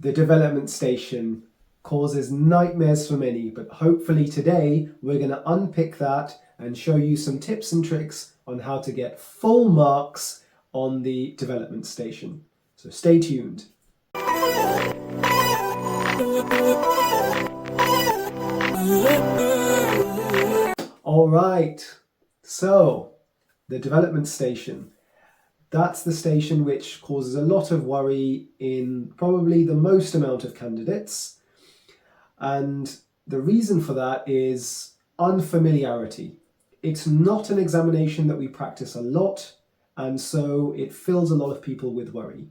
The development station causes nightmares for many, but hopefully today we're going to unpick that and show you some tips and tricks on how to get full marks on the development station. So stay tuned. All right, so the development station. That's the station which causes a lot of worry in probably the most amount of candidates. And the reason for that is unfamiliarity. It's not an examination that we practice a lot, and so it fills a lot of people with worry.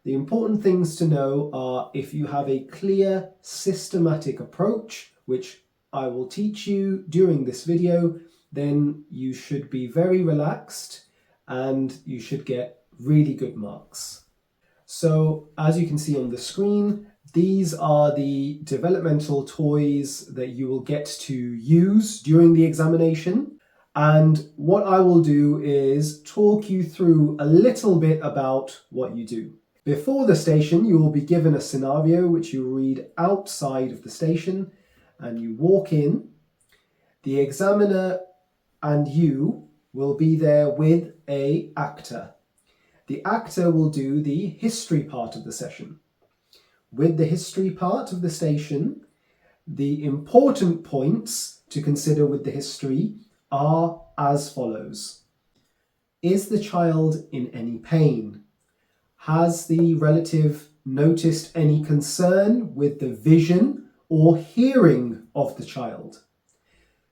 The important things to know are if you have a clear, systematic approach, which I will teach you during this video, then you should be very relaxed and you should get really good marks. So as you can see on the screen, these are the developmental toys that you will get to use during the examination. And what I will do is talk you through a little bit about what you do. Before the station, you will be given a scenario which you read outside of the station, and you walk in. The examiner and you will be there with an actor. The actor will do the history part of the session. With the history part of the station, the important points to consider with the history are as follows. Is the child in any pain? Has the relative noticed any concern with the vision or hearing of the child?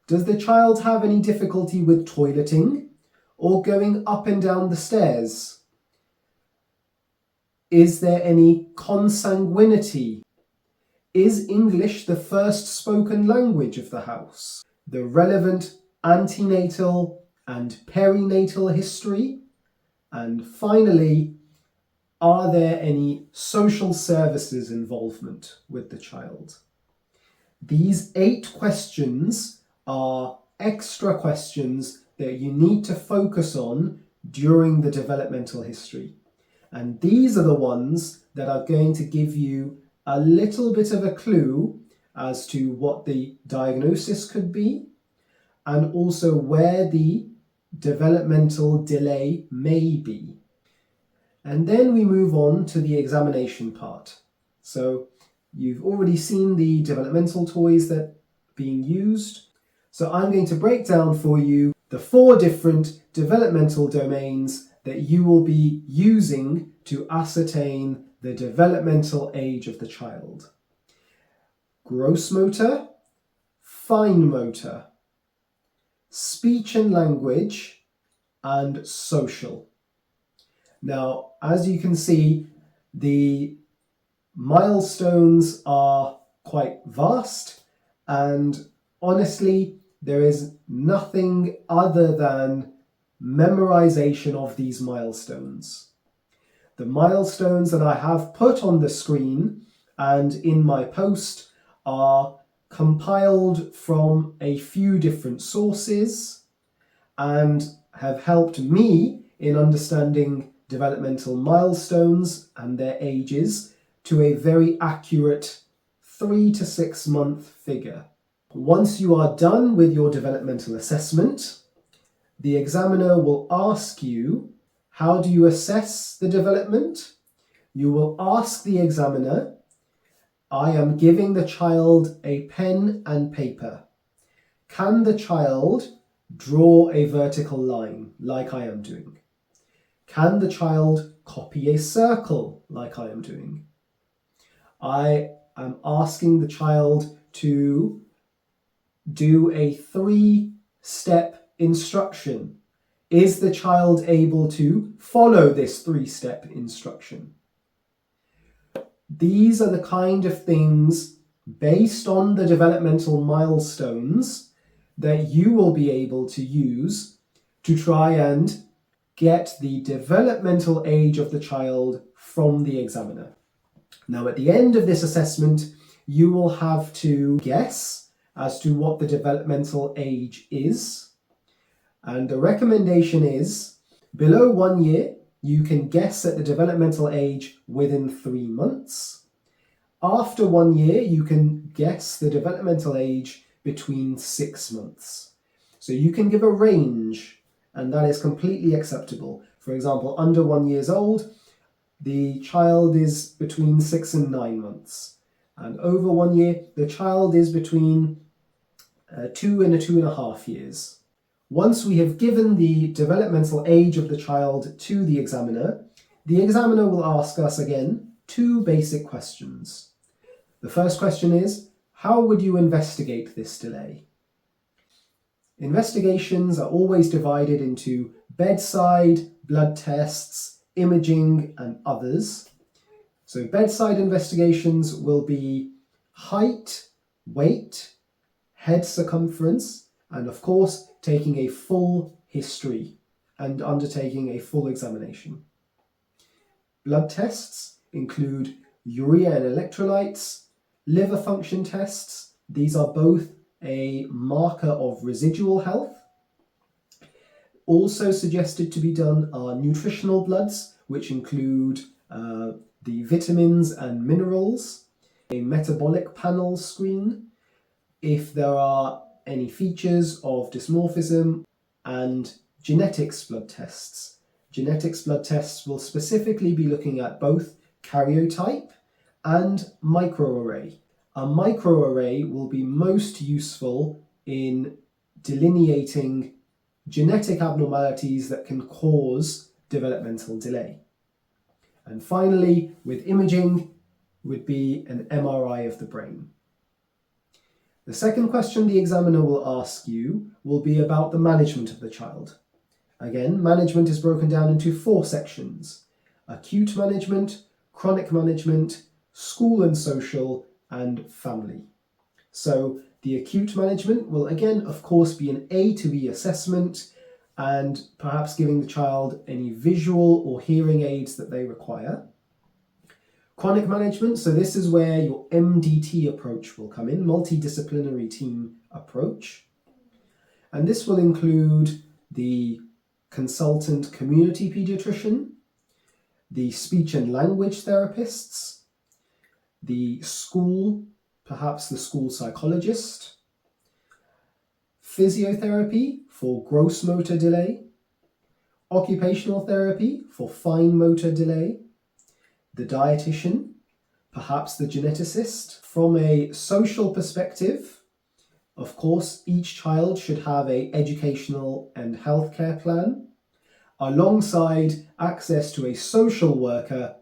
Does the child have any difficulty with toileting or going up and down the stairs? Is there any consanguinity? Is English the first spoken language of the house? The relevant antenatal and perinatal history? And finally, are there any social services involvement with the child? These 8 questions are extra questions that you need to focus on during the developmental history. And these are the ones that are going to give you a little bit of a clue as to what the diagnosis could be and also where the developmental delay may be. And then we move on to the examination part. So you've already seen the developmental toys that are being used. So I'm going to break down for you the 4 different developmental domains that you will be using to ascertain the developmental age of the child. Gross motor, fine motor, speech and language, and social. Now, as you can see, the milestones are quite vast, and honestly, there is nothing other than memorization of these milestones. The milestones that I have put on the screen and in my post are compiled from a few different sources and have helped me in understanding developmental milestones and their ages to a very accurate 3 to 6 month figure. Once you are done with your developmental assessment, the examiner will ask you, how do you assess the development? You will ask the examiner, I am giving the child a pen and paper. Can the child draw a vertical line like I am doing? Can the child copy a circle like I am doing? I am asking the child to do a 3-step instruction. Is the child able to follow this 3-step instruction? These are the kind of things based on the developmental milestones that you will be able to use to try and get the developmental age of the child from the examiner. Now, at the end of this assessment, you will have to guess as to what the developmental age is. And the recommendation is, below 1 year, you can guess at the developmental age within 3 months. After 1 year, you can guess the developmental age between 6 months. So you can give a range, and that is completely acceptable. For example, under 1 year old, the child is between 6 and 9 months. And over 1 year, the child is between 2 and 2.5 years. Once we have given the developmental age of the child to the examiner will ask us again 2 basic questions. The first question is, how would you investigate this delay? Investigations are always divided into bedside, blood tests, imaging, and others. So bedside investigations will be height, weight, head circumference, and of course taking a full history and undertaking a full examination. Blood tests include urea and electrolytes, liver function tests. These are both a marker of residual health. Also suggested to be done are nutritional bloods, which include the vitamins and minerals, a metabolic panel screen, if there are any features of dysmorphism, and genetics blood tests. Genetics blood tests will specifically be looking at both karyotype and microarray. A microarray will be most useful in delineating genetic abnormalities that can cause developmental delay. And finally, with imaging, would be an MRI of the brain. The second question the examiner will ask you will be about the management of the child. Again, management is broken down into 4 sections: acute management, chronic management, school and social, and family. So the acute management will again, of course, be an A to B assessment and perhaps giving the child any visual or hearing aids that they require. Chronic management, so this is where your MDT approach will come in, multidisciplinary team approach. And this will include the consultant community pediatrician, the speech and language therapists, the school, perhaps the school psychologist, physiotherapy for gross motor delay, occupational therapy for fine motor delay, the dietitian, perhaps the geneticist. From a social perspective, of course, each child should have an educational and healthcare plan, alongside access to a social worker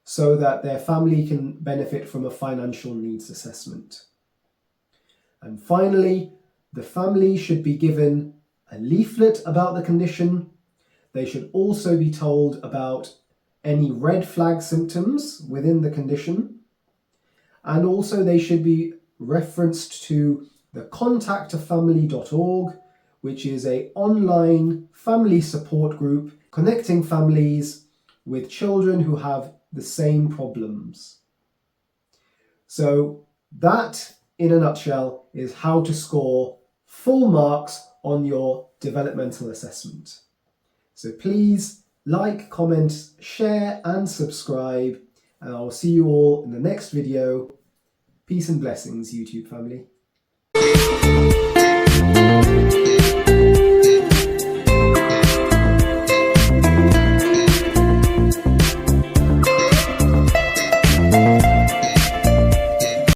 so that their family can benefit from a financial needs assessment. And finally, the family should be given a leaflet about the condition. They should also be told about any red flag symptoms within the condition, and also they should be referenced to the contactafamily.org, which is an online family support group connecting families with children who have the same problems. So that, in a nutshell, is how to score full marks on your developmental assessment. So please like, comment, share, and subscribe, and I'll see you all in the next video. Peace and blessings, YouTube family.